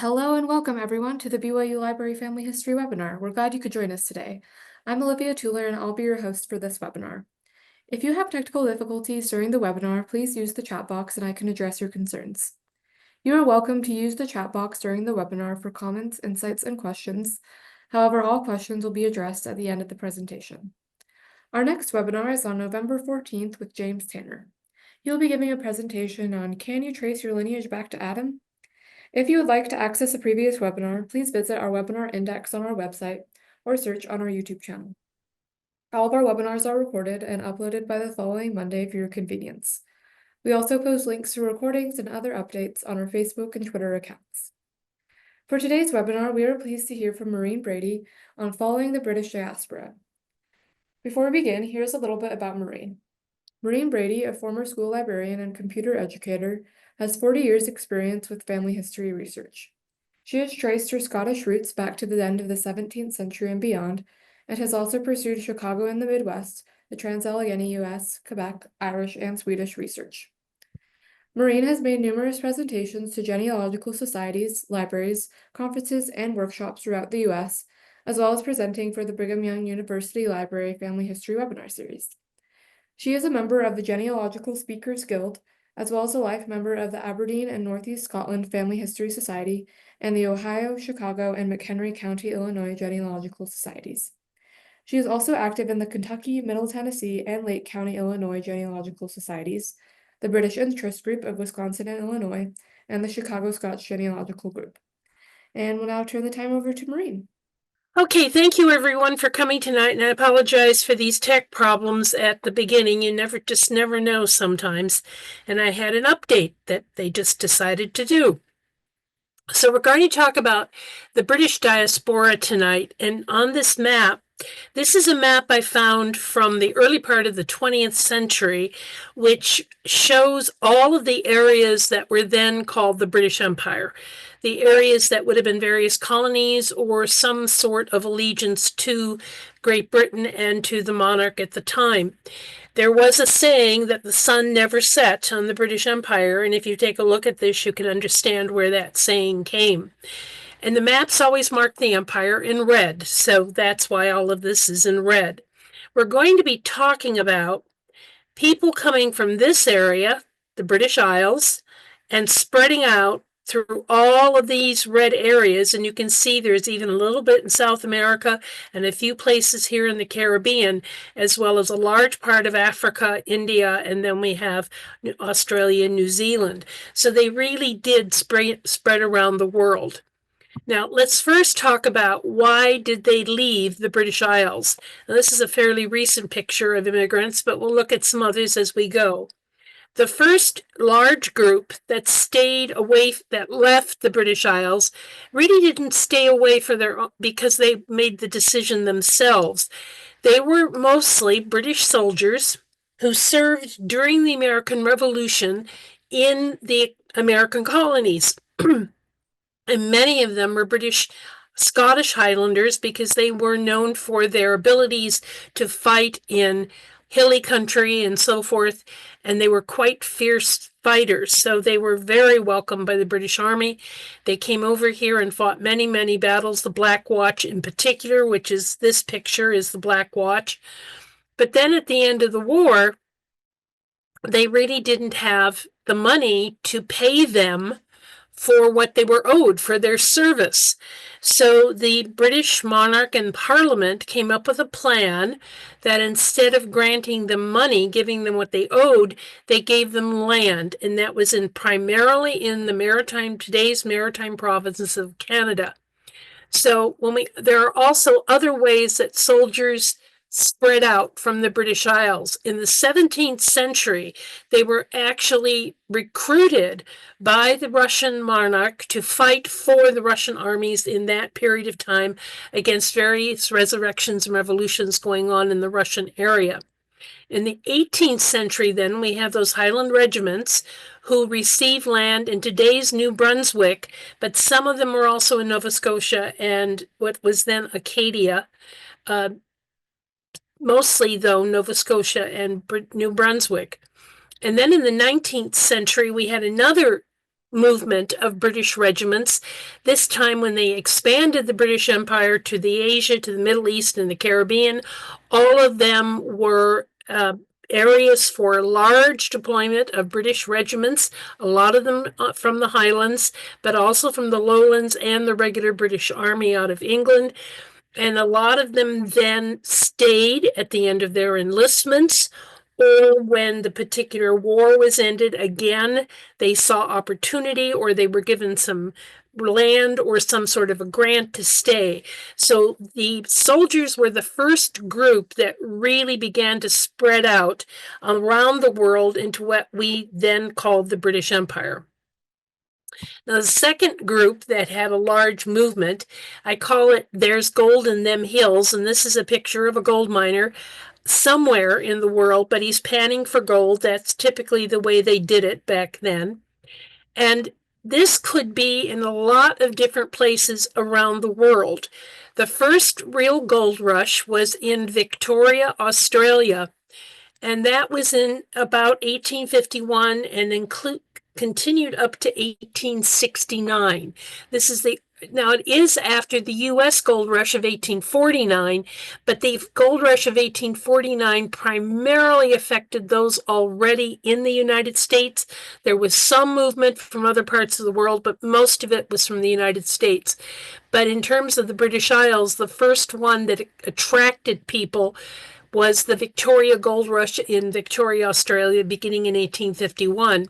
Hello and welcome everyone to the BYU Library Family History webinar. We're glad you could join us today. I'm Olivia Tuller and I'll be your host for this webinar. If you have technical difficulties during the webinar, please use the chat box and I can address your concerns. You are welcome to use the chat box during the webinar for comments, insights, and questions. However, all questions will be addressed at the end of the presentation. Our next webinar is on November 14th with James Tanner. He'll be giving a presentation on Can you trace your lineage back to Adam? If you would like to access a previous webinar, please visit our webinar index on our website or search on our YouTube channel. All of our webinars are recorded and uploaded by the following Monday for your convenience. We also post links to recordings and other updates on our Facebook and Twitter accounts. For today's webinar, we are pleased to hear from Maureen Brady on following the British diaspora. Before we begin, here's a little bit about Maureen. Maureen Brady, a former school librarian and computer educator, has 40 years' experience with family history research. She has traced her Scottish roots back to the end of the 17th century and beyond, and has also pursued Chicago and the Midwest, the Trans-Allegheny US, Quebec, Irish, and Swedish research. Maureen has made numerous presentations to genealogical societies, libraries, conferences, and workshops throughout the US, as well as presenting for the Brigham Young University Library Family History webinar series. She is a member of the Genealogical Speakers Guild, as well as a life member of the Aberdeen and Northeast Scotland Family History Society and the Ohio, Chicago, and McHenry County, Illinois Genealogical Societies. She is also active in the Kentucky, Middle Tennessee, and Lake County, Illinois Genealogical Societies, the British Interest Group of Wisconsin and Illinois, and the Chicago Scotch Genealogical Group. And we'll now turn the time over to Maureen. Okay, thank you everyone for coming tonight, and I apologize for these tech problems at the beginning. You never know sometimes, and I had an update that they just decided to do. So we're going to talk about the British diaspora tonight, and on this map, this is a map I found from the early part of the 20th century, which shows all of the areas that were then called the British Empire, the areas that would have been various colonies or some sort of allegiance to Great Britain and to the monarch at the time. There was a saying that the sun never set on the British Empire, and if you take a look at this, you can understand where that saying came. And the maps always mark the empire in red, so that's why all of this is in red. We're going to be talking about people coming from this area, the British Isles, and spreading out through all of these red areas, and you can see there's even a little bit in South America and a few places here in the Caribbean, as well as a large part of Africa, India, and then we have Australia and New Zealand. So they really did spread around the world. Now, let's first talk about why did they leave the British Isles. Now, this is a fairly recent picture of immigrants, but we'll look at some others as we go. The first large group that left the British Isles really didn't stay away because they made the decision themselves. They were mostly British soldiers who served during the American Revolution in the American colonies. And many of them were Scottish Highlanders because they were known for their abilities to fight in hilly country and so forth, and they were quite fierce fighters, so they were very welcomed by the British Army. They came over here and fought many, many battles, the Black Watch in particular, which is this picture is the Black Watch. But then at the end of the war, they really didn't have the money to pay them for what they were owed for their service. So the British monarch and parliament came up with a plan that instead of granting them money, giving them what they owed, they gave them land. And that was primarily in the today's maritime provinces of Canada. So there are also other ways that soldiers spread out from the British Isles. In the 17th century, they were actually recruited by the Russian monarch to fight for the Russian armies in that period of time against various resurrections and revolutions going on in the Russian area. In the 18th century, then, we have those Highland regiments who received land in today's New Brunswick, but some of them were also in Nova Scotia and what was then Acadia. Mostly, though, Nova Scotia and New Brunswick. And then in the 19th century, we had another movement of British regiments, this time when they expanded the British Empire to the Asia, to the Middle East, and the Caribbean. All of them were areas for large deployment of British regiments, a lot of them from the Highlands, but also from the Lowlands and the regular British Army out of England. And a lot of them then stayed at the end of their enlistments, or when the particular war was ended, again, they saw opportunity or they were given some land or some sort of a grant to stay. So the soldiers were the first group that really began to spread out around the world into what we then called the British Empire. Now, the second group that had a large movement, I call it There's Gold in Them Hills, and this is a picture of a gold miner somewhere in the world, but he's panning for gold. That's typically the way they did it back then. And this could be in a lot of different places around the world. The first real gold rush was in Victoria, Australia, and that was in about 1851 and continued up to 1869. Now it is after the U.S. gold rush of 1849, but the gold rush of 1849 primarily affected those already in the United States. There was some movement from other parts of the world, but most of it was from the United States. But in terms of the British Isles, the first one that attracted people was the Victoria Gold Rush in Victoria, Australia, beginning in 1851.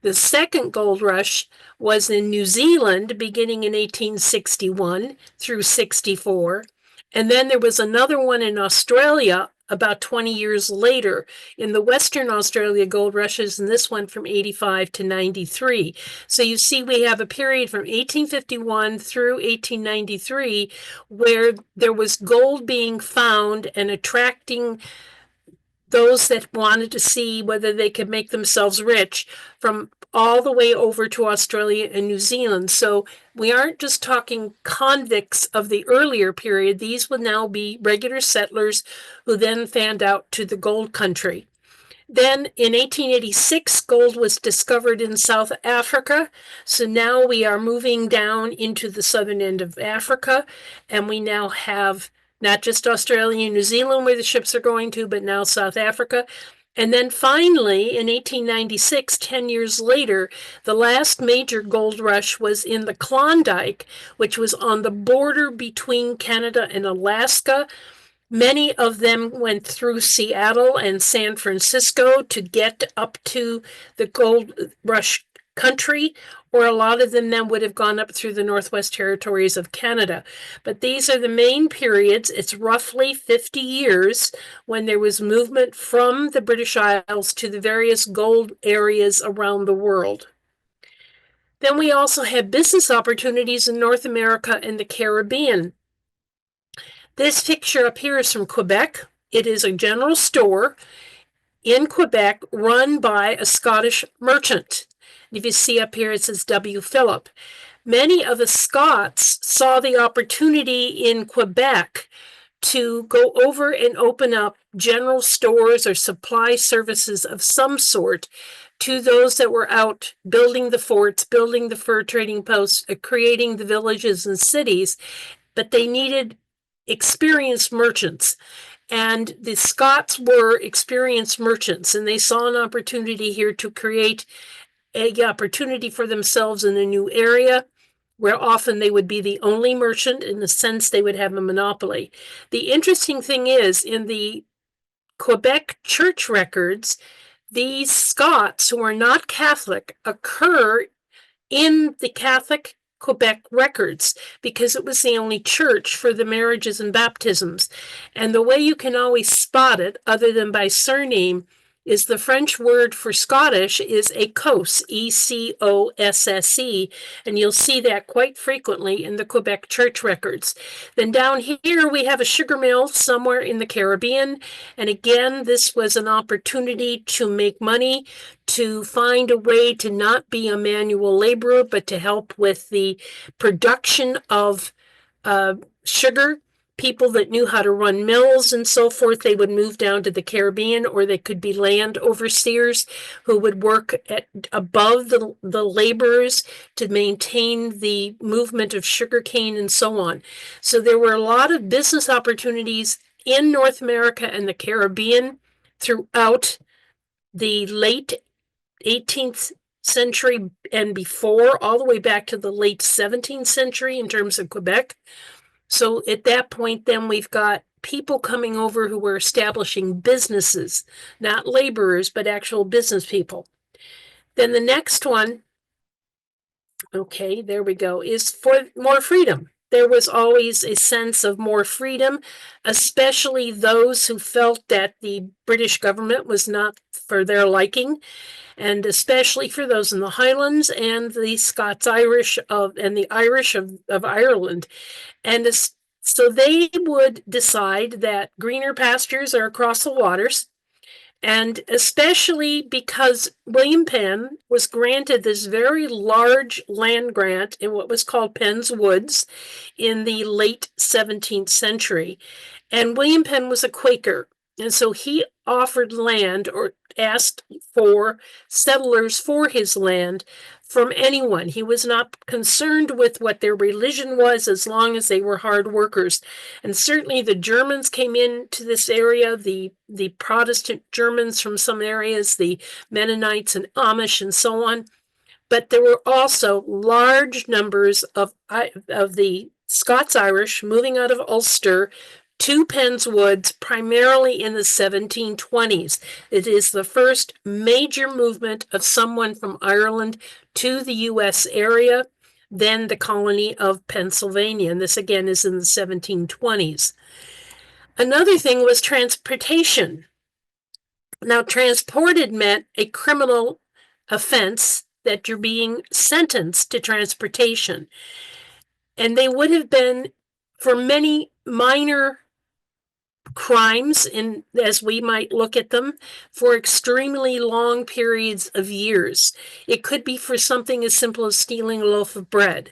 The second gold rush was in New Zealand, beginning in 1861 through 64. And then there was another one in Australia about 20 years later in the Western Australia gold rushes, and this one from 85 to 93. So you see we have a period from 1851 through 1893 where there was gold being found and attracting those that wanted to see whether they could make themselves rich from all the way over to Australia and New Zealand. So we aren't just talking convicts of the earlier period. These would now be regular settlers who then fanned out to the gold country. Then in 1886, gold was discovered in South Africa. So now we are moving down into the southern end of Africa, and we now have not just Australia and New Zealand where the ships are going to, but now South Africa. And then finally, in 1896, 10 years later, the last major gold rush was in the Klondike, which was on the border between Canada and Alaska. Many of them went through Seattle and San Francisco to get up to the gold rush country, or a lot of them then would have gone up through the Northwest Territories of Canada. But these are the main periods. It's roughly 50 years when there was movement from the British Isles to the various gold areas around the world. Then we also had business opportunities in North America and the Caribbean. This picture up here is from Quebec. It is a general store in Quebec run by a Scottish merchant. If you see up here, it says W. Phillip. Many of the Scots saw the opportunity in Quebec to go over and open up general stores or supply services of some sort to those that were out building the forts, building the fur trading posts, creating the villages and cities, but they needed experienced merchants. And the Scots were experienced merchants, and they saw an opportunity here to create an opportunity for themselves in a new area where often they would be the only merchant. In a sense, they would have a monopoly. The interesting thing is, in the Quebec church records, these Scots who are not Catholic occur in the Catholic Quebec records because it was the only church for the marriages and baptisms. And the way you can always spot it, other than by surname, is the French word for Scottish is écosse, E-C-O-S-S-E, and you'll see that quite frequently in the Quebec church records. Then down here we have a sugar mill somewhere in the Caribbean, and again, this was an opportunity to make money, to find a way to not be a manual laborer, but to help with the production of sugar. people that knew how to run mills and so forth. They would move down to the Caribbean, or they could be land overseers who would work above the laborers to maintain the movement of sugarcane and so on. So there were a lot of business opportunities in North America and the Caribbean throughout the late 18th century and before, all the way back to the late 17th century in terms of Quebec. So at that point, then we've got people coming over who were establishing businesses, not laborers, but actual business people. Then the next one, okay, there we go, is for more freedom. There was always a sense of more freedom, especially those who felt that the British government was not for their liking, and especially for those in the Highlands and the Scots-Irish and the Irish of Ireland. And so they would decide that greener pastures are across the waters, and especially because William Penn was granted this very large land grant in what was called Penn's Woods in the late 17th century. And William Penn was a Quaker, and so he offered land or asked for settlers for his land from anyone. He was not concerned with what their religion was as long as they were hard workers. And certainly the Germans came into this area, the Protestant Germans from some areas, the Mennonites and Amish and so on. But there were also large numbers of the Scots-Irish moving out of Ulster to Penn's Woods, primarily in the 1720s. It is the first major movement of someone from Ireland to the U.S. area, then the colony of Pennsylvania. And this again is in the 1720s. Another thing was transportation. Now, transported meant a criminal offense, that you're being sentenced to transportation. And they would have been for many minor crimes, as we might look at them, for extremely long periods of years. It could be for something as simple as stealing a loaf of bread.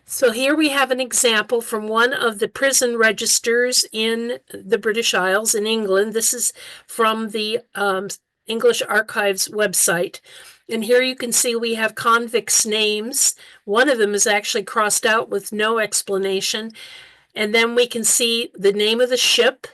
So here we have an example from one of the prison registers in the British Isles in England. This is from the English Archives website. And here you can see we have convicts' names. One of them is actually crossed out with no explanation. And then we can see the name of the ship,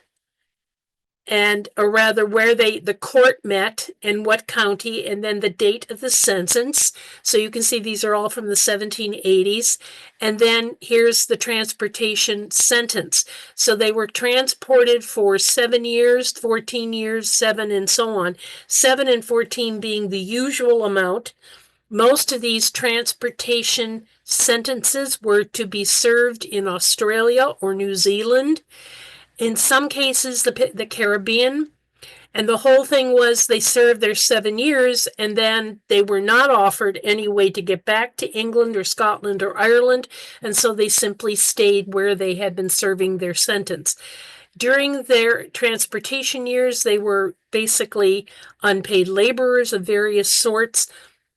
and or rather where the court met and what county, and then the date of the sentence. So you can see these are all from the 1780s. And then here's the transportation sentence. So they were transported for 7 years, 14 years, 7, and so on. 7 and 14 being the usual amount. Most of these transportation sentences were to be served in Australia or New Zealand. In some cases, the Caribbean, and the whole thing was they served their 7 years, and then they were not offered any way to get back to England or Scotland or Ireland, and so they simply stayed where they had been serving their sentence. During their transportation years, they were basically unpaid laborers of various sorts,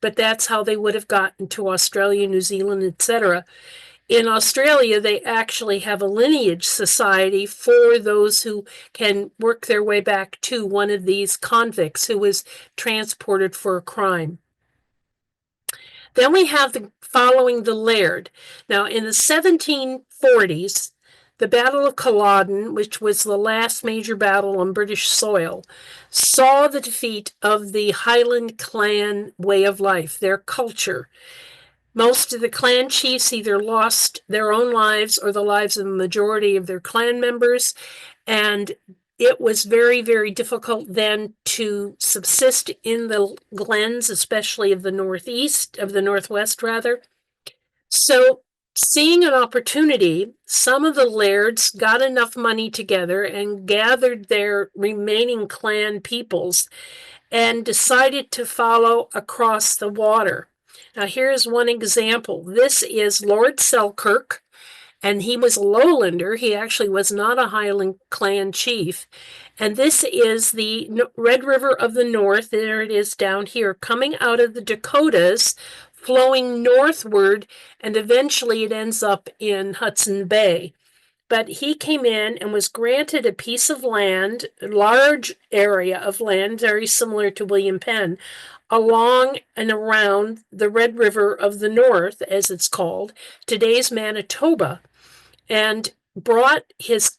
but that's how they would have gotten to Australia, New Zealand, etc. In Australia, they actually have a lineage society for those who can work their way back to one of these convicts who was transported for a crime. Then we have following the Laird. Now, in the 1740s, the Battle of Culloden, which was the last major battle on British soil, saw the defeat of the Highland clan way of life, their culture. Most of the clan chiefs either lost their own lives or the lives of the majority of their clan members, and it was very, very difficult then to subsist in the glens, especially of the northwest rather. So, seeing an opportunity, some of the lairds got enough money together and gathered their remaining clan peoples and decided to follow across the water. Now, here's one example. This is Lord Selkirk, and he was a lowlander. He actually was not a Highland clan chief. And this is the Red River of the North. There it is down here, coming out of the Dakotas, flowing northward, and eventually it ends up in Hudson Bay. but he came in and was granted a piece of land, a large area of land, very similar to William Penn, along and around the Red River of the North, as it's called, today's Manitoba, and brought his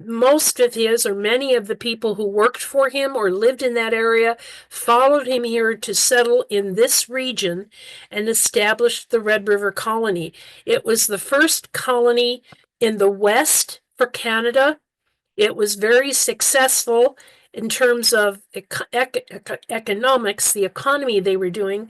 most of his or many of the people who worked for him or lived in that area followed him here to settle in this region and established the Red River Colony. It was the first colony in the West for Canada. It was very successful in terms of economics, the economy they were doing,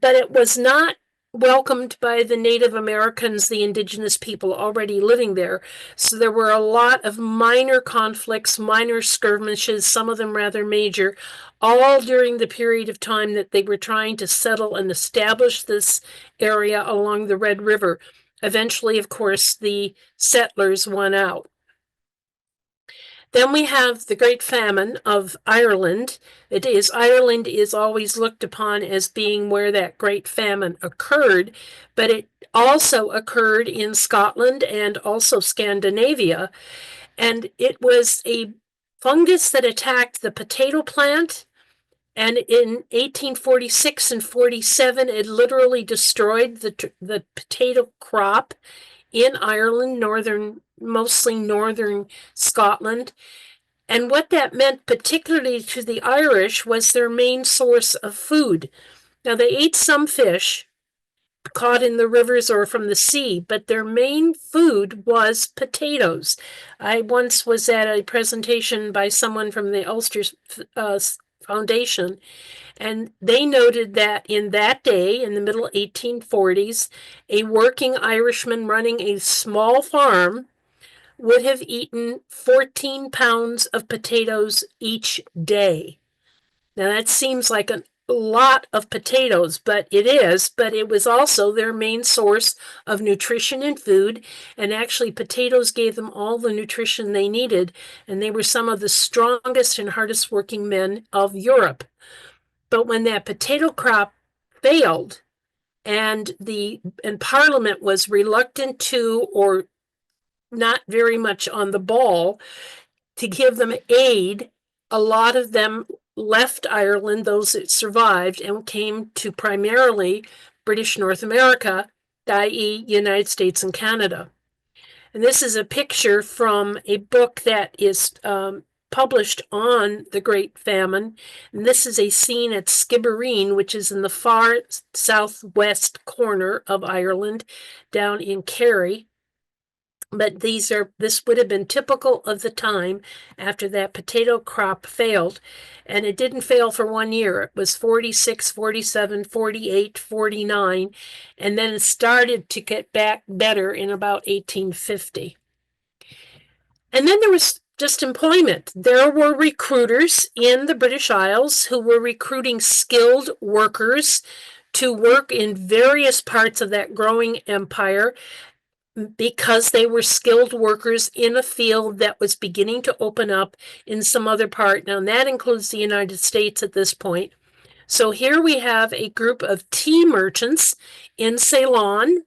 but it was not welcomed by the Native Americans, the indigenous people already living there. So there were a lot of minor conflicts, minor skirmishes, some of them rather major, all during the period of time that they were trying to settle and establish this area along the Red River. Eventually, of course, the settlers won out. Then we have the Great Famine of Ireland. Ireland is always looked upon as being where that Great Famine occurred, but it also occurred in Scotland and also Scandinavia. And it was a fungus that attacked the potato plant. And in 1846 and 47, it literally destroyed the potato crop in Ireland, mostly northern Scotland. And what that meant, particularly to the Irish, was their main source of food. Now, they ate some fish caught in the rivers or from the sea, but their main food was potatoes. I once was at a presentation by someone from the Ulster Foundation, and they noted that in that day, in the middle 1840s, a working Irishman running a small farm would have eaten 14 pounds of potatoes each day. Now that seems like a lot of potatoes, but it was also their main source of nutrition and food, and actually potatoes gave them all the nutrition they needed, and they were some of the strongest and hardest working men of Europe. But when that potato crop failed and Parliament was reluctant to, or not very much on the ball to give them aid, a lot of them left Ireland, those that survived, and came to primarily British North America, i.e. United States and Canada. And this is a picture from a book that is published on the Great Famine. And this is a scene at Skibbereen, which is in the far southwest corner of Ireland, down in Kerry. But this would have been typical of the time after that potato crop failed. And it didn't fail for 1 year. It was 46, 47, 48, 49. And then it started to get back better in about 1850. And then there was just employment. There were recruiters in the British Isles who were recruiting skilled workers to work in various parts of that growing empire, because they were skilled workers in a field that was beginning to open up in some other part. Now, that includes the United States at this point. So here we have a group of tea merchants in Ceylon.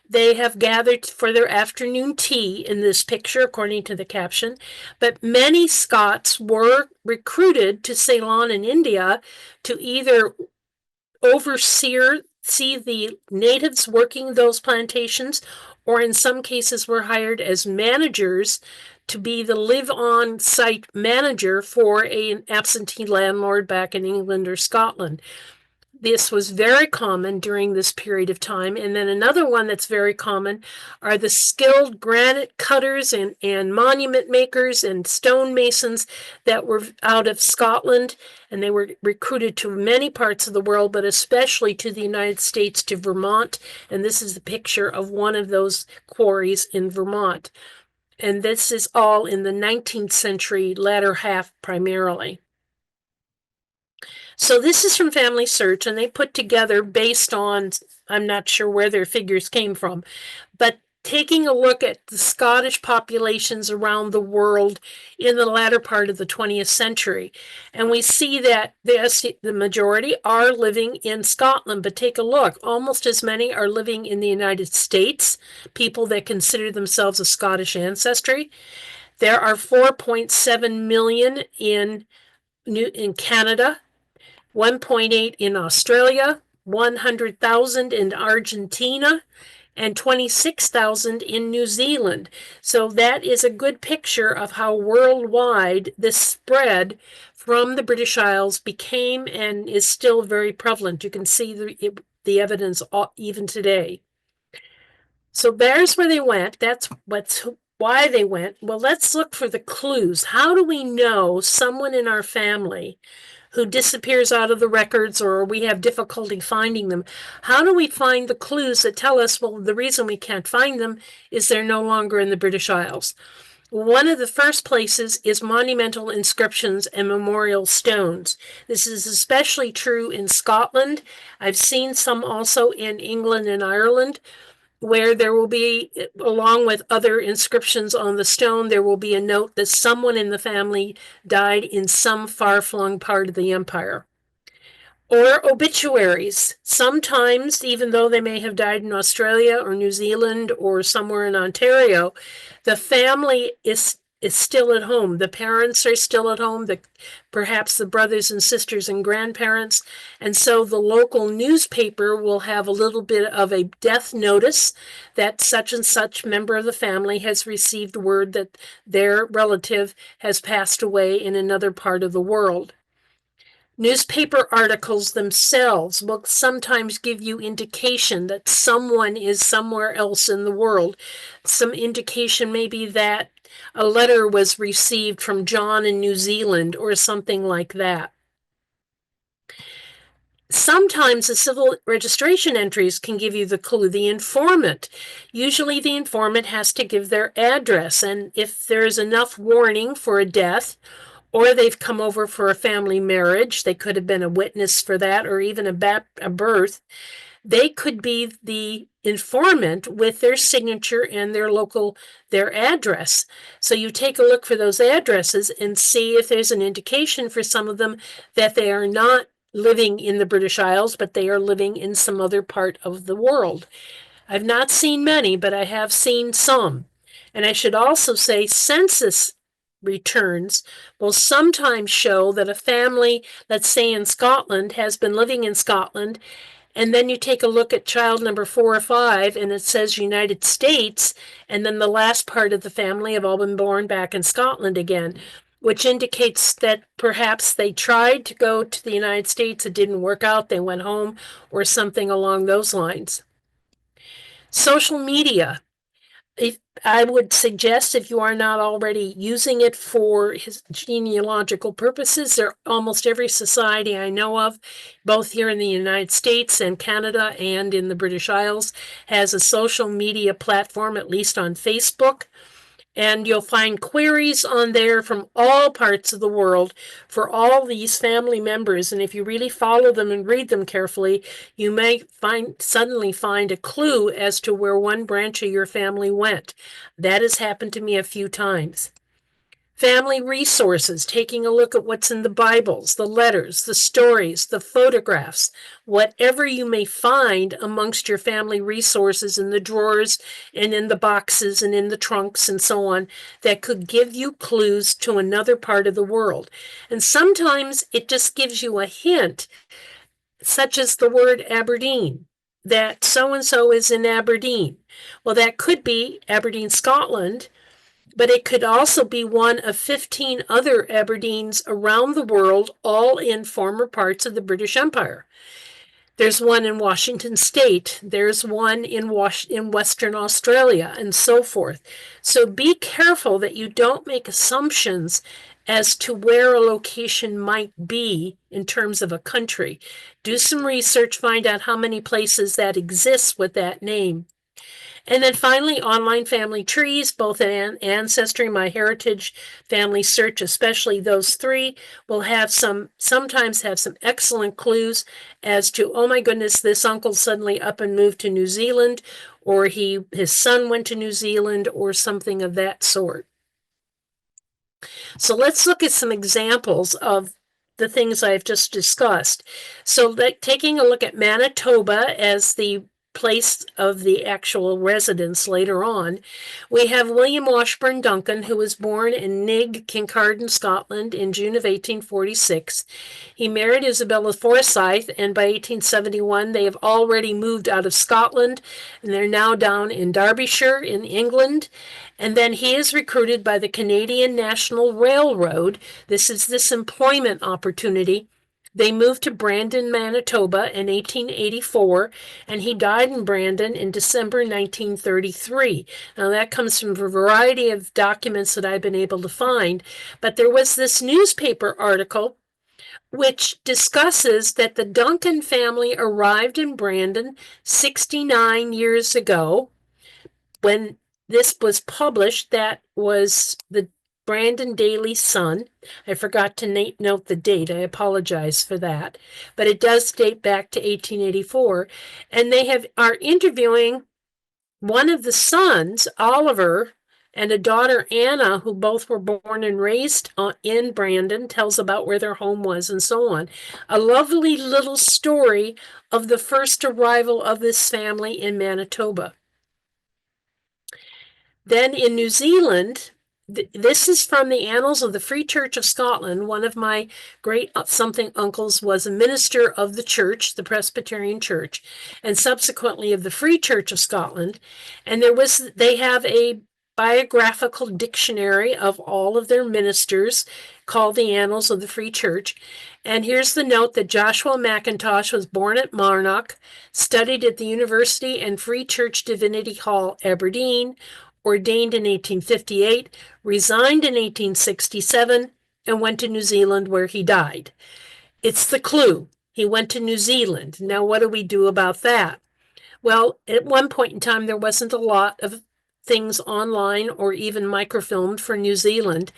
They have gathered for their afternoon tea in this picture, according to the caption. But many Scots were recruited to Ceylon in India to either oversee the natives working those plantations, or in some cases were hired as managers to be the live-on site manager for an absentee landlord back in England or Scotland. This was very common during this period of time. And then another one that's very common are the skilled granite cutters and monument makers and stonemasons that were out of Scotland. And they were recruited to many parts of the world, but especially to the United States, to Vermont. And this is a picture of one of those quarries in Vermont. And this is all in the 19th century, latter half primarily. So this is from Family Search, and they put together based on, I'm not sure where their figures came from, but taking a look at the Scottish populations around the world in the latter part of the 20th century. And we see that the majority are living in Scotland, but take a look, almost as many are living in the United States, people that consider themselves of Scottish ancestry. There are 4.7 million in Canada, 1.8 in Australia, 100,000 in Argentina, and 26,000 in New Zealand. So that is a good picture of how worldwide this spread from the British Isles became and is still very prevalent. You can see the evidence even today. So there's where they went. That's why they went. Well, let's look for the clues. How do we know someone in our family who disappears out of the records or we have difficulty finding them? How do we find the clues that tell us, well, the reason we can't find them is they're no longer in the British Isles? One of the first places is monumental inscriptions and memorial stones. This is especially true in Scotland. I've seen some also in England and Ireland, where there will be, along with other inscriptions on the stone, there will be a note that someone in the family died in some far-flung part of the empire. Or obituaries. Sometimes, even though they may have died in Australia or New Zealand or somewhere in Ontario, the family is still at home. The parents are still at home, perhaps the brothers and sisters and grandparents. And so the local newspaper will have a little bit of a death notice that such and such member of the family has received word that their relative has passed away in another part of the world. Newspaper articles themselves will sometimes give you indication that someone is somewhere else in the world. Some indication maybe that a letter was received from John in New Zealand or something like that. Sometimes the civil registration entries can give you the clue. The informant. Usually the informant has to give their address, and if there's enough warning for a death, or they've come over for a family marriage, they could have been a witness for that, or even a birth, they could be the informant with their signature and their address. So you take a look for those addresses and see if there's an indication for some of them that they are not living in the British Isles, but they are living in some other part of the world. I've not seen many, but I have seen some. And I should also say census returns will sometimes show that a family, let's say in Scotland, has been living in Scotland, and then you take a look at child number 4 or 5, and it says United States, and then the last part of the family have all been born back in Scotland again, which indicates that perhaps they tried to go to the United States, it didn't work out, they went home, or something along those lines. Social media. I would suggest, if you are not already using it for genealogical purposes, almost every society I know of, both here in the United States and Canada and in the British Isles, has a social media platform, at least on Facebook. And you'll find queries on there from all parts of the world for all these family members. And if you really follow them and read them carefully, you may suddenly find a clue as to where one branch of your family went. That has happened to me a few times. Family resources, taking a look at what's in the Bibles, the letters, the stories, the photographs, whatever you may find amongst your family resources in the drawers and in the boxes and in the trunks and so on, that could give you clues to another part of the world. And sometimes it just gives you a hint, such as the word Aberdeen, that so-and-so is in Aberdeen. Well, that could be Aberdeen, Scotland, but it could also be one of 15 other Aberdeens around the world, all in former parts of the British Empire. There's one in Washington State, there's one in Western Australia, and so forth. So be careful that you don't make assumptions as to where a location might be in terms of a country. Do some research, find out how many places that exists with that name. And then finally, online family trees, both Ancestry, MyHeritage, Family Search, especially those three, will have sometimes have some excellent clues as to, oh my goodness, this uncle suddenly up and moved to New Zealand, or his son went to New Zealand, or something of that sort. So let's look at some examples of the things I've just discussed. So taking a look at Manitoba as the place of the actual residence later on, we have William Washburn Duncan, who was born in Nig, Kincardine, Scotland in June of 1846. He married Isabella Forsyth, and by 1871 they have already moved out of Scotland, and they're now down in Derbyshire in England. And then he is recruited by the Canadian National Railroad. This is this employment opportunity. They moved to Brandon, Manitoba in 1884, and he died in Brandon in December 1933. Now, that comes from a variety of documents that I've been able to find, but there was this newspaper article which discusses that the Duncan family arrived in Brandon 69 years ago. When this was published, that was the Brandon Daily Sun. I forgot to note the date. I apologize for that. But it does date back to 1884. And they are interviewing one of the sons, Oliver, and a daughter, Anna, who both were born and raised in Brandon, tells about where their home was and so on. A lovely little story of the first arrival of this family in Manitoba. Then in New Zealand, this is from the Annals of the Free Church of Scotland. One of my great something uncles was a minister of the church, the Presbyterian Church, and subsequently of the Free Church of Scotland. And they have a biographical dictionary of all of their ministers called the Annals of the Free Church. And here's the note that Joshua Macintosh was born at Marnock, studied at the University and Free Church Divinity Hall, Aberdeen, ordained in 1858, resigned in 1867, and went to New Zealand where he died. It's the clue. He went to New Zealand. Now, what do we do about that? Well, at one point in time, there wasn't a lot of things online or even microfilmed for New Zealand,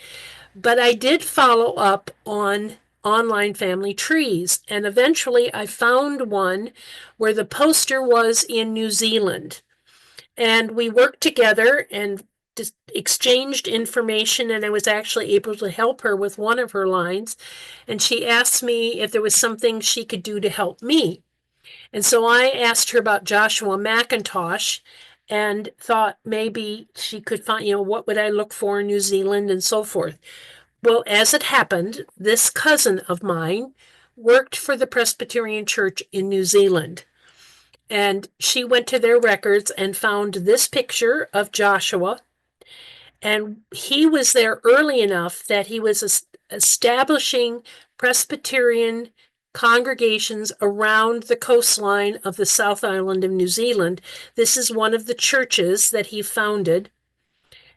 but I did follow up on online family trees, and eventually I found one where the poster was in New Zealand. And we worked together and just exchanged information, and I was actually able to help her with one of her lines. And she asked me if there was something she could do to help me. And so I asked her about Joshua Macintosh and thought maybe she could find, what would I look for in New Zealand and so forth. Well, as it happened, this cousin of mine worked for the Presbyterian Church in New Zealand. And she went to their records and found this picture of Joshua. And he was there early enough that he was establishing Presbyterian congregations around the coastline of the South Island of New Zealand. This is one of the churches that he founded.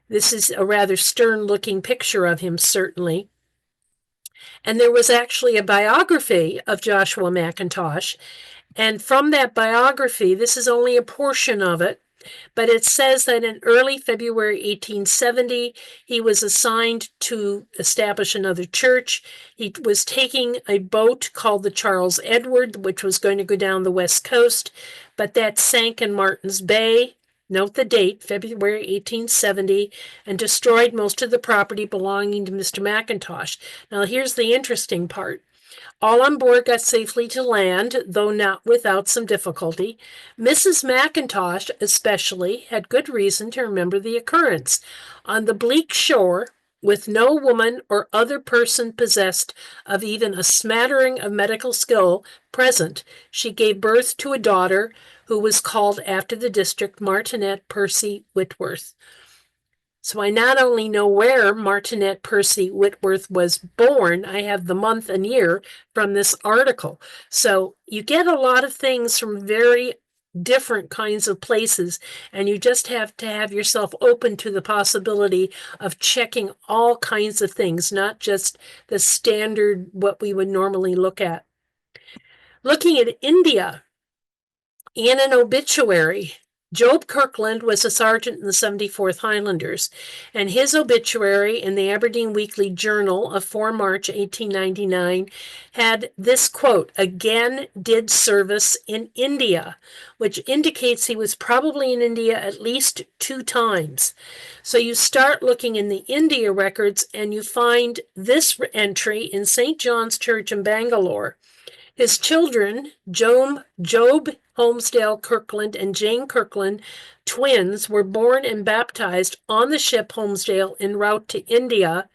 This is a rather stern-looking picture of him, certainly. And there was actually a biography of Joshua Macintosh. And from that biography, this is only a portion of it, but it says that in early February 1870, he was assigned to establish another church. He was taking a boat called the Charles Edward, which was going to go down the west coast, but that sank in Martin's Bay. Note the date, February 1870, and destroyed most of the property belonging to Mr. Macintosh. Now, here's the interesting part. All on board got safely to land, though not without some difficulty. Mrs. Macintosh, especially, had good reason to remember the occurrence. On the bleak shore, with no woman or other person possessed of even a smattering of medical skill present, she gave birth to a daughter who was called after the district Martinette Percy Whitworth. So I not only know where Martinette Percy Whitworth was born, I have the month and year from this article. So you get a lot of things from very different kinds of places, and you just have to have yourself open to the possibility of checking all kinds of things, not just the standard, what we would normally look at. Looking at India, in an obituary, Job Kirkland was a sergeant in the 74th Highlanders, and his obituary in the Aberdeen Weekly Journal of 4 March 1899 had this quote, "Again did service in India," which indicates he was probably in India at least 2 times. So you start looking in the India records and you find this entry in St. John's Church in Bangalore. His children, Job Holmesdale Kirkland and Jane Kirkland, twins, were born and baptized on the ship Holmesdale en route to India,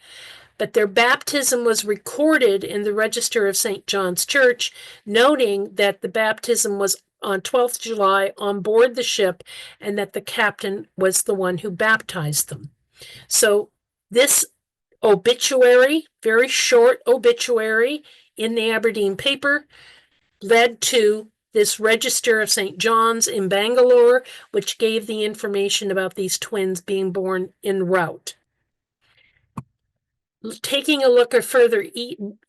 but their baptism was recorded in the register of St. John's Church, noting that the baptism was on 12th July on board the ship and that the captain was the one who baptized them. So this obituary, very short obituary in the Aberdeen paper, led to this register of St. John's in Bangalore, which gave the information about these twins being born en route. Taking a look further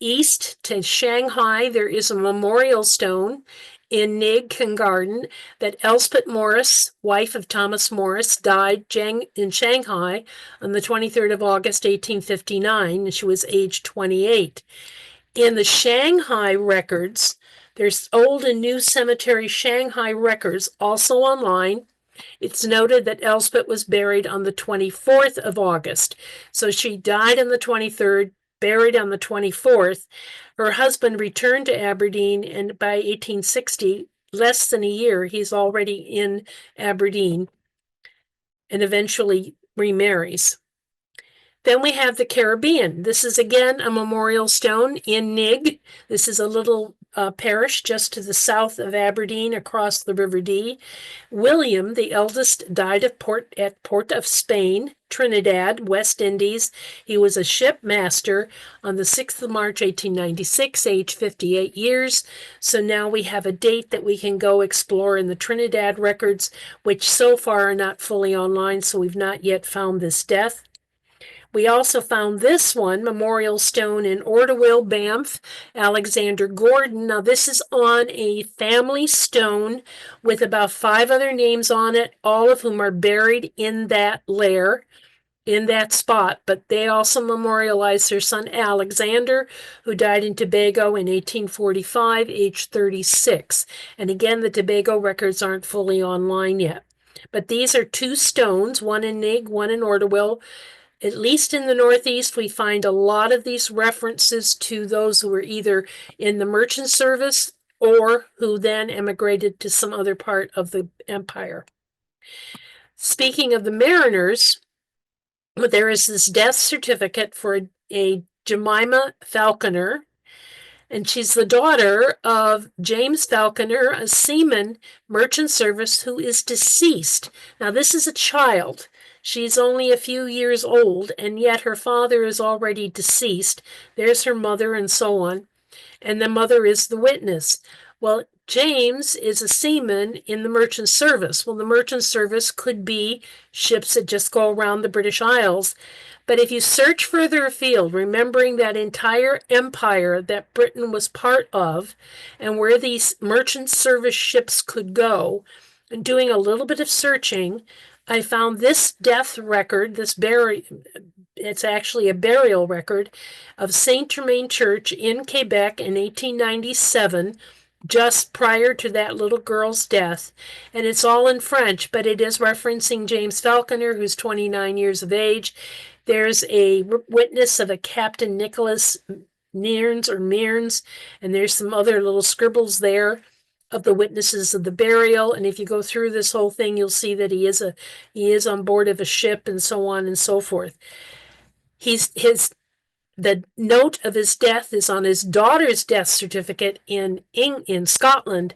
east to Shanghai, there is a memorial stone in Nig, Kingarten, that Elspeth Morris, wife of Thomas Morris, died in Shanghai on the 23rd of August, 1859, and she was aged 28. In the Shanghai records, there's Old and New Cemetery Shanghai records, also online. It's noted that Elspeth was buried on the 24th of August. So she died on the 23rd, buried on the 24th. Her husband returned to Aberdeen, and by 1860, less than a year, he's already in Aberdeen and eventually remarries. Then we have the Caribbean. This is again a memorial stone in Nig. This is a little parish just to the south of Aberdeen across the River Dee. William, the eldest, died at Port of Spain, Trinidad, West Indies. He was a shipmaster on the 6th of March, 1896, age 58 years. So now we have a date that we can go explore in the Trinidad records, which so far are not fully online, so we've not yet found this death. We also found this one, memorial stone in Ortewell, Banff, Alexander Gordon. Now this is on a family stone with about 5 other names on it, all of whom are buried in that lair, in that spot, but they also memorialize their son Alexander, who died in Tobago in 1845, age 36. And again, the Tobago records aren't fully online yet. But these are 2 stones, one in Nig, one in Ortewell. At least in the Northeast, we find a lot of these references to those who were either in the merchant service or who then emigrated to some other part of the empire. Speaking of the mariners, there is this death certificate for a Jemima Falconer, and she's the daughter of James Falconer, a seaman, merchant service, who is deceased. Now, this is a child. She's only a few years old, and yet her father is already deceased. There's her mother and so on. And the mother is the witness. Well, James is a seaman in the merchant service. Well, the merchant service could be ships that just go around the British Isles. But if you search further afield, remembering that entire empire that Britain was part of and where these merchant service ships could go, and doing a little bit of searching, I found this death record, it's actually a burial record of Saint Germain Church in Quebec in 1897, just prior to that little girl's death. And it's all in French, but it is referencing James Falconer, who's 29 years of age. There's a witness of a Captain Nicholas Mearns, and there's some other little scribbles there of the witnesses of the burial. And if you go through this whole thing, you'll see that he is on board of a ship and so on and so forth. The note of his death is on his daughter's death certificate in Scotland,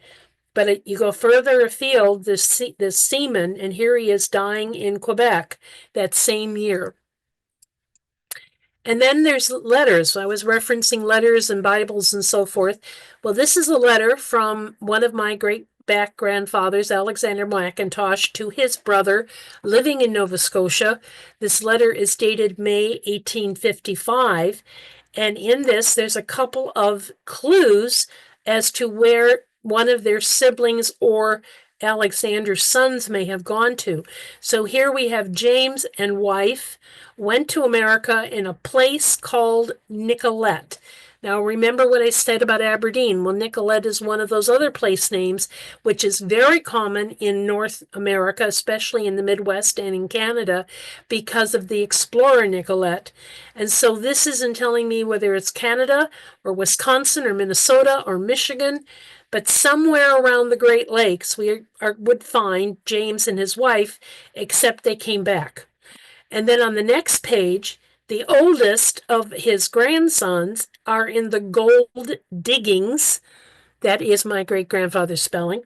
but you go further afield, this seaman, and here he is dying in Quebec that same year. And then there's letters. I was referencing letters and Bibles and so forth. Well, this is a letter from one of my great-grandfathers, Alexander Macintosh, to his brother living in Nova Scotia. This letter is dated May 1855. And in this, there's a couple of clues as to where one of their siblings or Alexander's sons may have gone to. So here we have James and wife went to America in a place called Nicollet. Now, remember what I said about Aberdeen. Well, Nicollet is one of those other place names, which is very common in North America, especially in the Midwest and in Canada, because of the explorer Nicollet. And so this isn't telling me whether it's Canada or Wisconsin or Minnesota or Michigan, but somewhere around the Great Lakes, would find James and his wife, except they came back. And then on the next page, the oldest of his grandsons are in the gold diggings. That is my great-grandfather's spelling.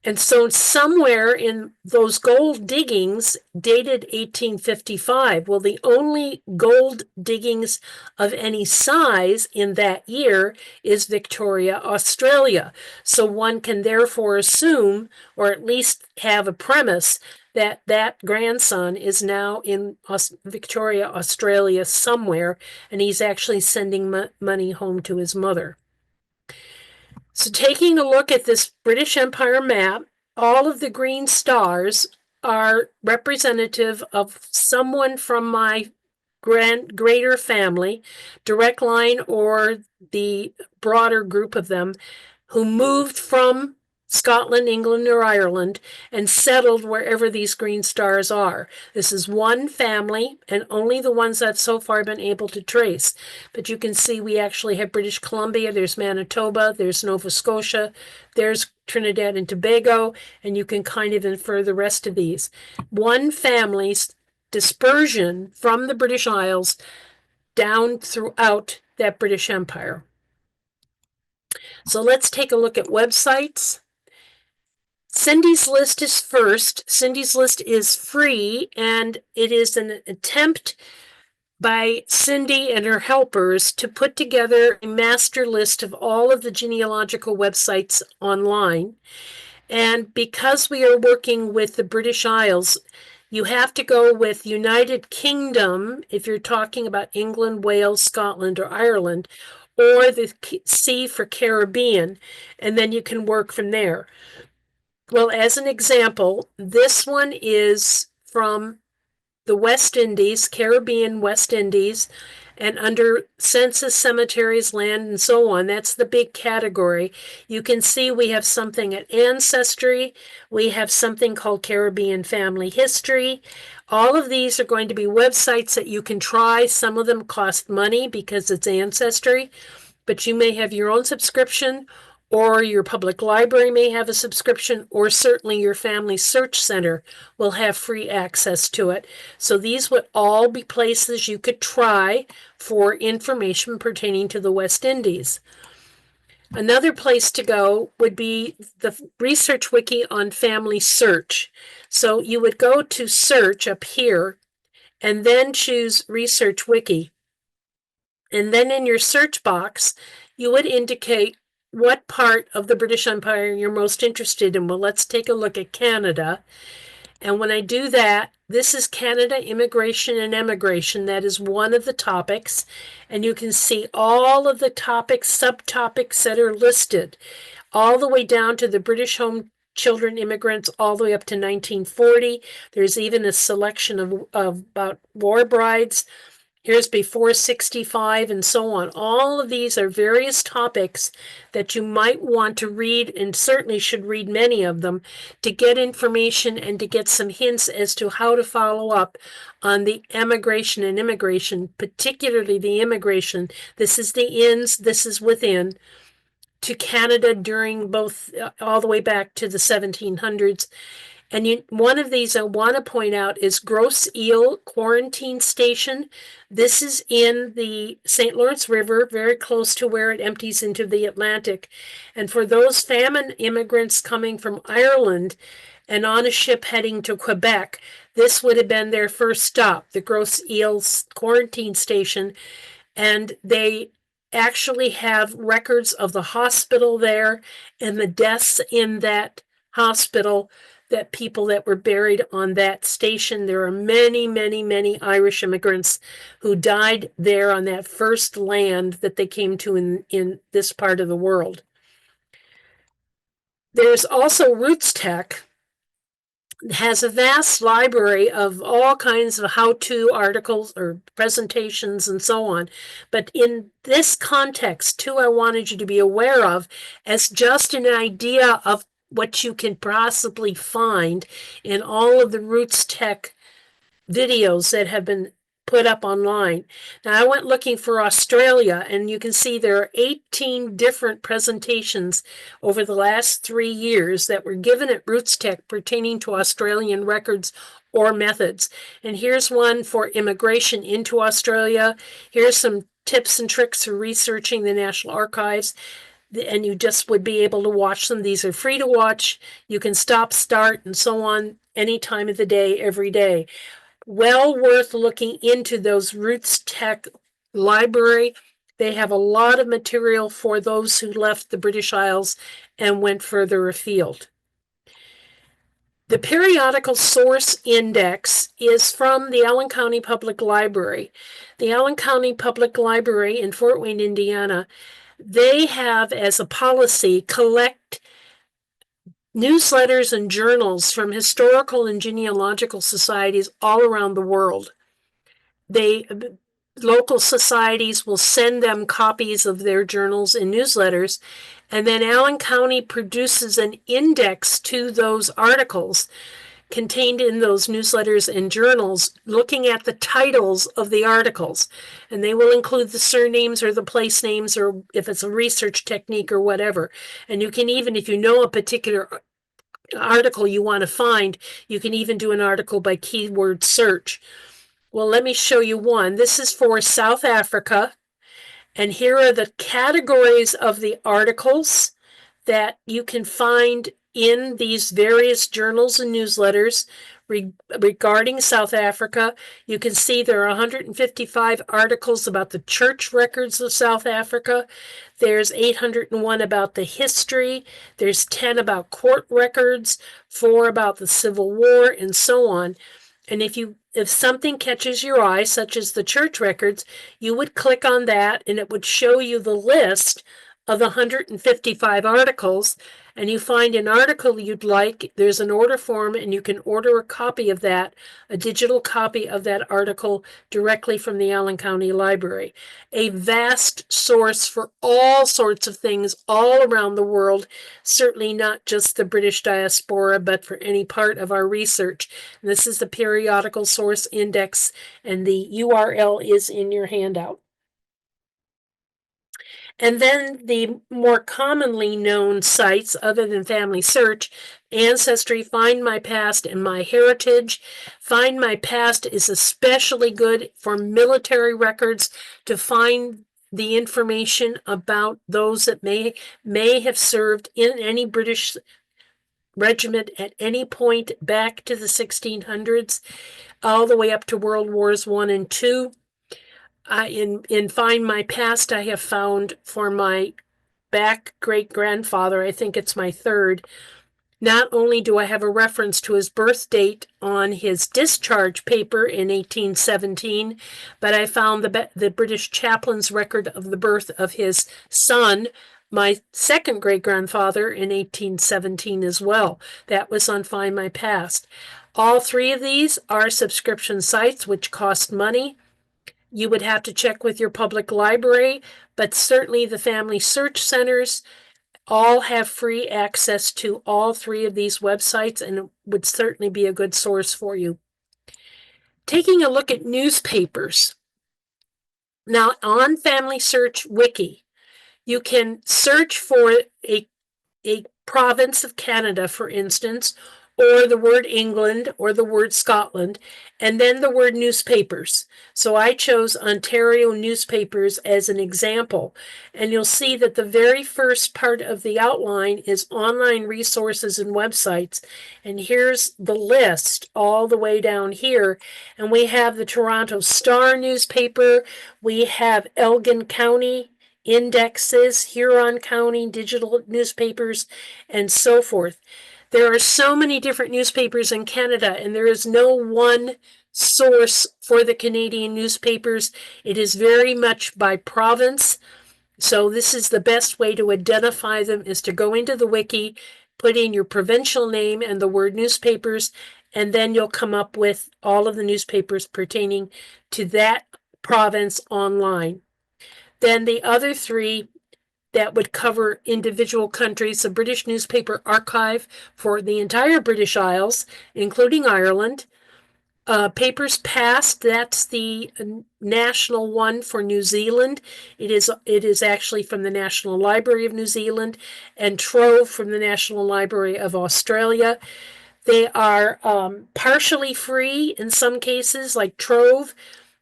And so somewhere in those gold diggings dated 1855. Well, the only gold diggings of any size in that year is Victoria, Australia. So one can therefore assume, or at least have a premise, that that grandson is now in Victoria, Australia somewhere, and he's actually sending money home to his mother. So taking a look at this British Empire map, all of the green stars are representative of someone from my greater family, direct line or the broader group of them, who moved from Scotland, England, or Ireland and settled wherever these green stars are. This is one family and only the ones I've so far been able to trace. But you can see we actually have British Columbia, there's Manitoba, there's Nova Scotia, there's Trinidad and Tobago, and you can kind of infer the rest of these. One family's dispersion from the British Isles down throughout that British Empire. So let's take a look at websites. Cindy's List is first. Cindy's List is free, and it is an attempt by Cindy and her helpers to put together a master list of all of the genealogical websites online. And because we are working with the British Isles, you have to go with United Kingdom if you're talking about England, Wales, Scotland, or Ireland, or the C for Caribbean, and then you can work from there. Well, as an example, this one is from the West Indies, Caribbean West Indies, and under census, cemeteries, land, and so on. That's the big category. You can see we have something at Ancestry. We have something called Caribbean Family History. All of these are going to be websites that you can try. Some of them cost money because it's Ancestry, but you may have your own subscription, or your public library may have a subscription, or certainly your family search center will have free access to it. So these would all be places you could try for information pertaining to the West Indies. Another place to go would be the Research Wiki on Family Search. So you would go to Search up here, and then choose Research Wiki. And then in your search box, you would indicate what part of the British Empire you're most interested in. Well, let's take a look at Canada. And when I do that, this is Canada Immigration and Emigration. That is one of the topics. And you can see all of the topics, subtopics that are listed, all the way down to the British home children immigrants, all the way up to 1940. There's even a selection of about war brides. Here's before 65 and so on. All of these are various topics that you might want to read, and certainly should read many of them, to get information and to get some hints as to how to follow up on the emigration and immigration, particularly the immigration. This is the ins, this is within, to Canada during both, all the way back to the 1700s. And one of these I want to point out is Grosse Ile Quarantine Station. This is in the St. Lawrence River, very close to where it empties into the Atlantic. And for those famine immigrants coming from Ireland and on a ship heading to Quebec, this would have been their first stop, the Grosse Ile Quarantine Station. And they actually have records of the hospital there and the deaths in that hospital, that people that were buried on that station. There are many, many, many Irish immigrants who died there on that first land that they came to in this part of the world. There's also RootsTech, has a vast library of all kinds of how-to articles or presentations and so on. But in this context, too, I wanted you to be aware of as just an idea of what you can possibly find in all of the RootsTech videos that have been put up online. Now, I went looking for Australia, and you can see there are 18 different presentations over the last 3 years that were given at RootsTech pertaining to Australian records or methods. And here's one for immigration into Australia. Here's some tips and tricks for researching the National Archives. And you just would be able to watch them. These are free to watch. You can stop, start, and so on any time of the day, every day. Well worth looking into those RootsTech Library. They have a lot of material for those who left the British Isles and went further afield. The periodical source index is from the Allen County Public Library. The Allen County Public Library in Fort Wayne, Indiana, they have as a policy collect newsletters and journals from historical and genealogical societies all around the world. Local societies will send them copies of their journals and newsletters, and then Allen County produces an index to those articles contained in those newsletters and journals, looking at the titles of the articles. And they will include the surnames or the place names, or if it's a research technique or whatever. And you can even, if you know a particular article you want to find, you can even do an article by keyword search. Well, let me show you one. This is for South Africa, and here are the categories of the articles that you can find in these various journals and newsletters regarding South Africa. You can see there are 155 articles about the church records of South Africa. There's 801 about the history. There's 10 about court records, 4 about the Civil War, and so on. And if something catches your eye, such as the church records, you would click on that and it would show you the list of the 155 articles. And you find an article you'd like, there's an order form, and you can order a copy of that, a digital copy of that article directly from the Allen County Library. A vast source for all sorts of things all around the world, certainly not just the British diaspora, but for any part of our research. And this is the periodical source index, and the URL is in your handout. And then the more commonly known sites, other than Family Search, Ancestry, Find My Past, and My Heritage. Find My Past is especially good for military records to find the information about those that may have served in any British regiment at any point back to the 1600s, all the way up to World Wars I and II. In Find My Past, I have found for my back great-grandfather, I think it's my third, not only do I have a reference to his birth date on his discharge paper in 1817, but I found the British chaplain's record of the birth of his son, my second great-grandfather, in 1817 as well. That was on Find My Past. All 3 of these are subscription sites, which cost money. You would have to check with your public library, but certainly the family search centers all have free access to all 3 of these websites, and it would certainly be a good source for you. Taking a look at newspapers. Now, on Family Search Wiki, you can search for a province of Canada, for instance, or the word England or the word Scotland, and then the word newspapers. So I chose Ontario newspapers as an example, and you'll see that the very first part of the outline is online resources and websites, and here's the list all the way down here, and we have the Toronto Star newspaper, we have Elgin County indexes, Huron County digital newspapers, and so forth. There are so many different newspapers in Canada, and there is no one source for the Canadian newspapers. It is very much by province. So this is the best way to identify them, is to go into the wiki, put in your provincial name and the word newspapers, and then you'll come up with all of the newspapers pertaining to that province online. Then the other three that would cover individual countries, the British Newspaper Archive for the entire British Isles, including Ireland. Papers Past, that's the national one for New Zealand. It is actually from the National Library of New Zealand, and Trove from the National Library of Australia. They are partially free in some cases, like Trove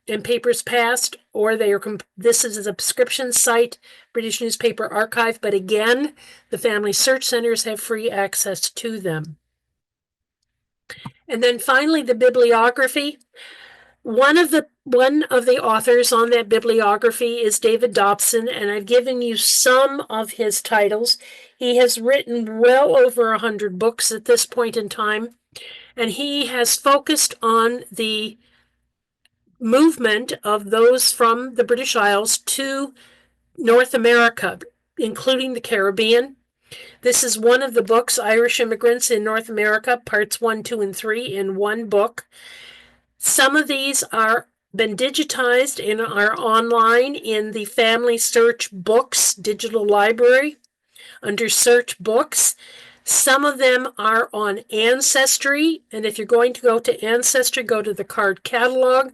and Papers Past, or this is a subscription site, British Newspaper Archive, but again, the Family Search Centers have free access to them. And then finally, the bibliography. One of the authors on that bibliography is David Dobson, and I've given you some of his titles. He has written well over 100 books at this point in time, and he has focused on the movement of those from the British Isles to North America, including the Caribbean. This is one of the books, Irish Immigrants in North America, parts 1, 2, and 3 in one book. Some of these are been digitized and are online in the Family Search Books digital library under Search Books. Some of them are on Ancestry, and if you're going to go to Ancestry, go to the card catalog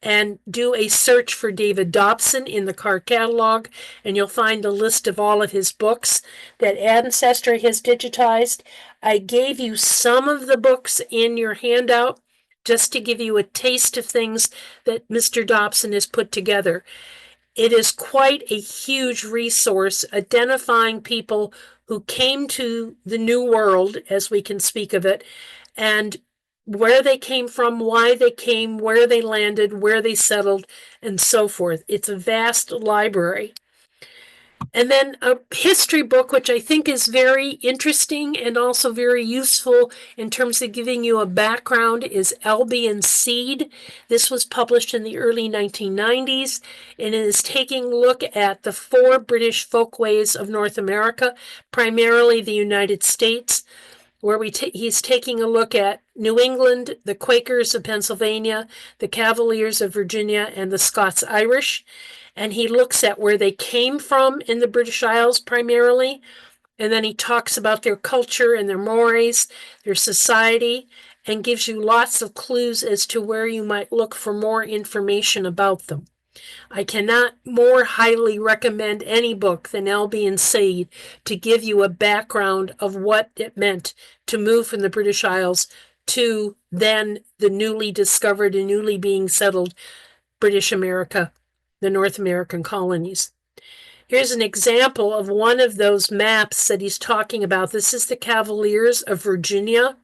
and do a search for David Dobson in the card catalog, and you'll find a list of all of his books that Ancestry has digitized. I gave you some of the books in your handout just to give you a taste of things that Mr. Dobson has put together. It is quite a huge resource identifying people who came to the New World, as we can speak of it, and where they came from, why they came, where they landed, where they settled, and so forth. It's a vast library. And then a history book, which I think is very interesting and also very useful in terms of giving you a background, is Albion Seed. This was published in the early 1990s, and it is taking a look at the 4 British folkways of North America, primarily the United States, where he's taking a look at New England, the Quakers of Pennsylvania, the Cavaliers of Virginia, and the Scots-Irish. And he looks at where they came from in the British Isles primarily, and then he talks about their culture and their mores, their society, and gives you lots of clues as to where you might look for more information about them. I cannot more highly recommend any book than Albion Seed to give you a background of what it meant to move from the British Isles to then the newly discovered and newly being settled British America, the North American colonies. Here's an example of one of those maps that he's talking about. This is the Cavaliers of Virginia,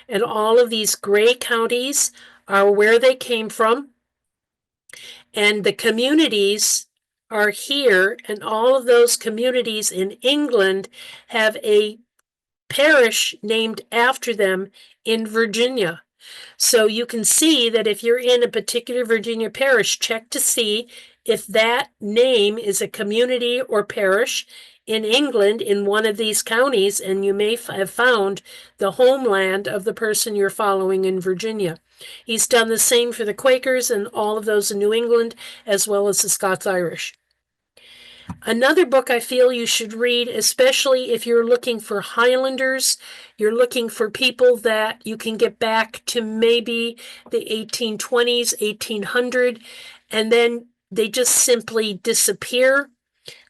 and all of these gray counties are where they came from. And the communities are here, and all of those communities in England have a parish named after them in Virginia. So you can see that if you're in a particular Virginia parish, check to see if that name is a community or parish in England in one of these counties, and you may have found the homeland of the person you're following in Virginia. He's done the same for the Quakers and all of those in New England, as well as the Scots-Irish. Another book I feel you should read, especially if you're looking for Highlanders, you're looking for people that you can get back to maybe the 1820s, 1800, and then they just simply disappear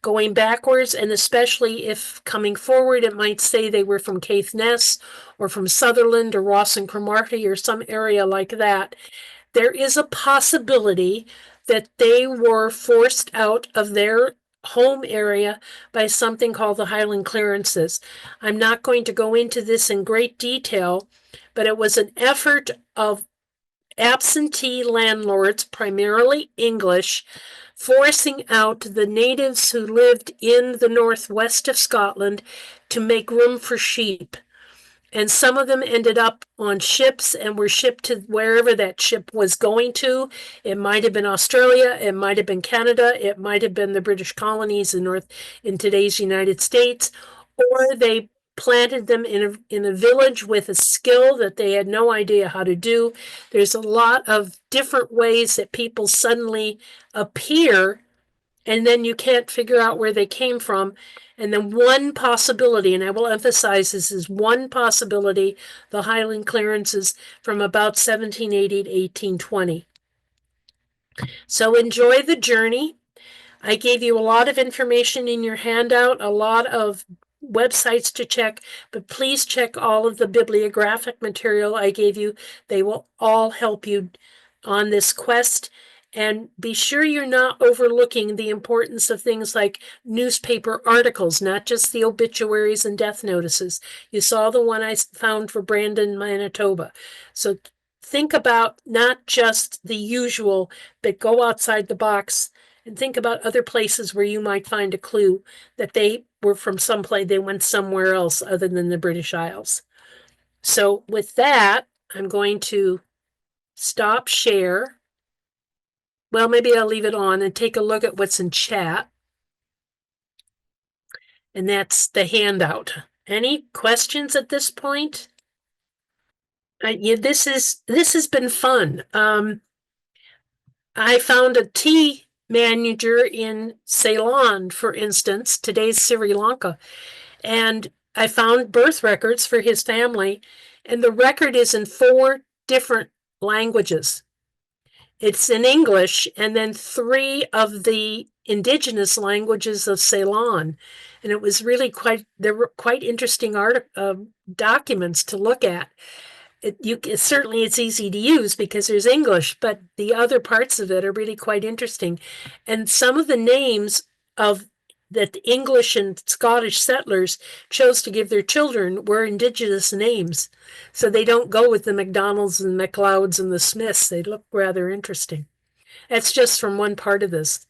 going backwards, and especially if coming forward, it might say they were from Caithness or from Sutherland or Ross and Cromarty or some area like that. There is a possibility that they were forced out of their home area by something called the Highland clearances. I'm not going to go into this in great detail, but it was an effort of absentee landlords, primarily English, forcing out the natives who lived in the northwest of Scotland to make room for sheep. And some of them ended up on ships and were shipped to wherever that ship was going to. It might have been Australia, it might have been Canada, it might have been the British colonies in today's United States, or they planted them in a village with a skill that they had no idea how to do. There's a lot of different ways that people suddenly appear, and then you can't figure out where they came from. And then one possibility, and I will emphasize this is one possibility, the Highland clearances from about 1780 to 1820. So enjoy the journey. I gave you a lot of information in your handout, a lot of websites to check, but please check all of the bibliographic material I gave you. They will all help you on this quest. And be sure you're not overlooking the importance of things like newspaper articles, not just the obituaries and death notices. You saw the one I found for Brandon, Manitoba. So think about not just the usual, but go outside the box and think about other places where you might find a clue that they were from someplace, they went somewhere else other than the British Isles. So with that, I'm going to stop share. Well, maybe I'll leave it on and take a look at what's in chat. And that's the handout. Any questions at this point? Yeah, this has been fun. I found a tea manager in Ceylon, for instance, today's Sri Lanka, and I found birth records for his family, and the record is in 4 different languages. It's in English, and then 3 of the indigenous languages of Ceylon. And it was really there were quite interesting documents to look at. Certainly it's easy to use because there's English, but the other parts of it are really quite interesting. And some of the names that the English and Scottish settlers chose to give their children were indigenous names. So they don't go with the MacDonalds and MacLeods and the Smiths. They look rather interesting. That's just from one part of this.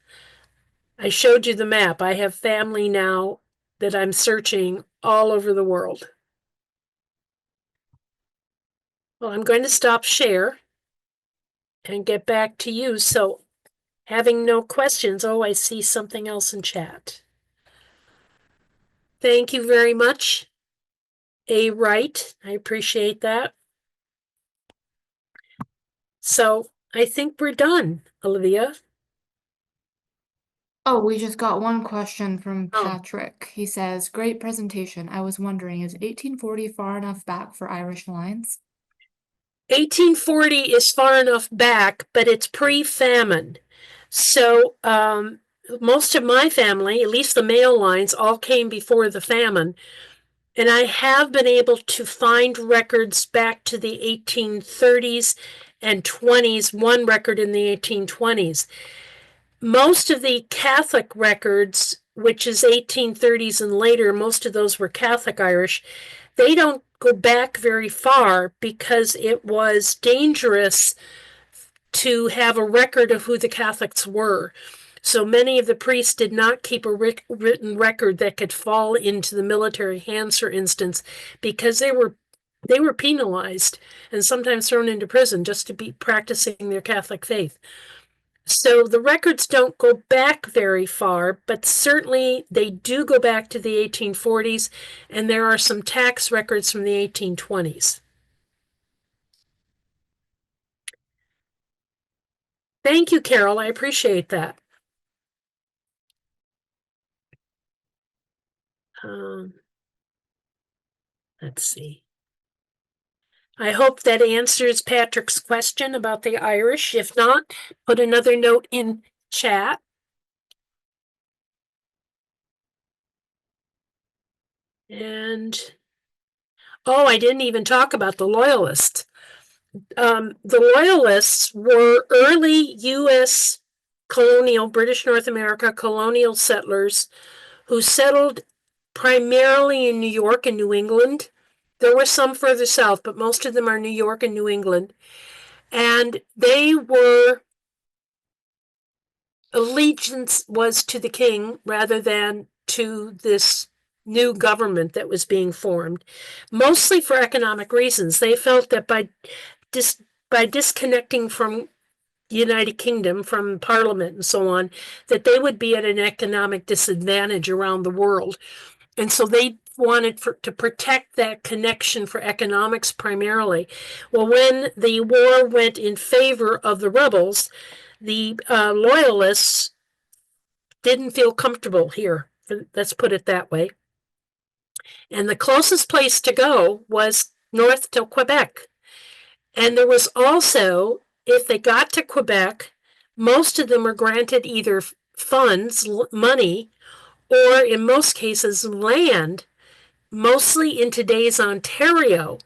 I showed you the map. I have family now that I'm searching all over the world. Well, I'm going to stop share and get back to you. So having no questions, oh, I see something else in chat. Thank you very much. A right, I appreciate that. So I think we're done, Olivia. Oh, we just got one question from Oh. Patrick. He says, great presentation. I was wondering, is 1840 far enough back for Irish lines? 1840 is far enough back, but it's pre-famine. So most of my family, at least the male lines, all came before the famine. And I have been able to find records back to the 1830s and 20s, one record in the 1820s. Most of the Catholic records, which is 1830s and later, most of those were Catholic Irish, they don't go back very far because it was dangerous to have a record of who the Catholics were. So many of the priests did not keep a written record that could fall into the military hands, for instance, because they were penalized and sometimes thrown into prison just to be practicing their Catholic faith. So the records don't go back very far, but certainly they do go back to the 1840s, and there are some tax records from the 1820s. Thank you, Carol. I appreciate that. Let's see. I hope that answers Patrick's question about the Irish. If not, put another note in chat. And, oh, I didn't even talk about the Loyalists. The Loyalists were early U.S. British North America colonial settlers who settled primarily in New York and New England. There were some further south, but most of them are New York and New England. And allegiance was to the king rather than to this new government that was being formed, mostly for economic reasons. They felt that by disconnecting from the United Kingdom, from Parliament and so on, that they would be at an economic disadvantage around the world. And so they wanted to protect that connection for economics primarily. Well, when the war went in favor of the rebels, the loyalists didn't feel comfortable here. Let's put it that way. And the closest place to go was north to Quebec. And there was also, if they got to Quebec, most of them were granted either funds, money, or in most cases, land, mostly in today's Ontario,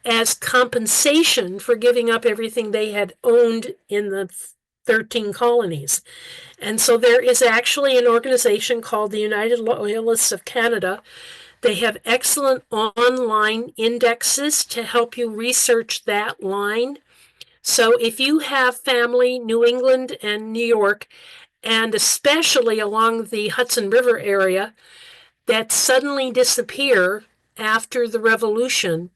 as compensation for giving up everything they had owned in the 13 colonies. And so there is actually an organization called the United Loyalists of Canada. They have excellent online indexes to help you research that line. So if you have family, New England and New York, and especially along the Hudson River area, that suddenly disappear after the Revolution,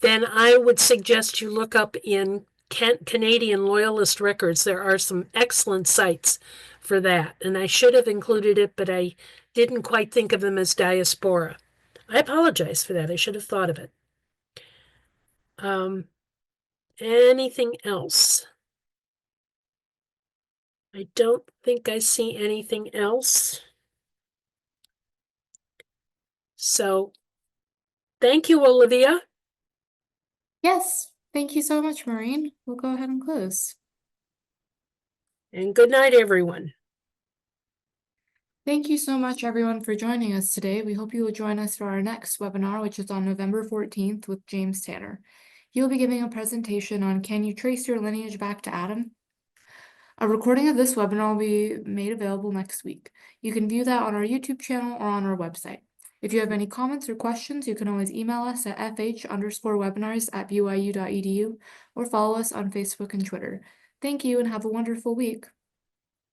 then I would suggest you look up in Canadian Loyalist records. There are some excellent sites for that. And I should have included it, but I didn't quite think of them as Diaspora. I apologize for that. I should have thought of it. Anything else? I don't think I see anything else. So thank you, Olivia. Yes, thank you so much, Maureen. We'll go ahead and close. And good night, everyone. Thank you so much, everyone, for joining us today. We hope you will join us for our next webinar, which is on November 14th with James Tanner. He'll be giving a presentation on Can You Trace Your Lineage Back to Adam? A recording of this webinar will be made available next week. You can view that on our YouTube channel or on our website. If you have any comments or questions, you can always email us at fh_webinars@byu.edu or follow us on Facebook and Twitter. Thank you and have a wonderful week.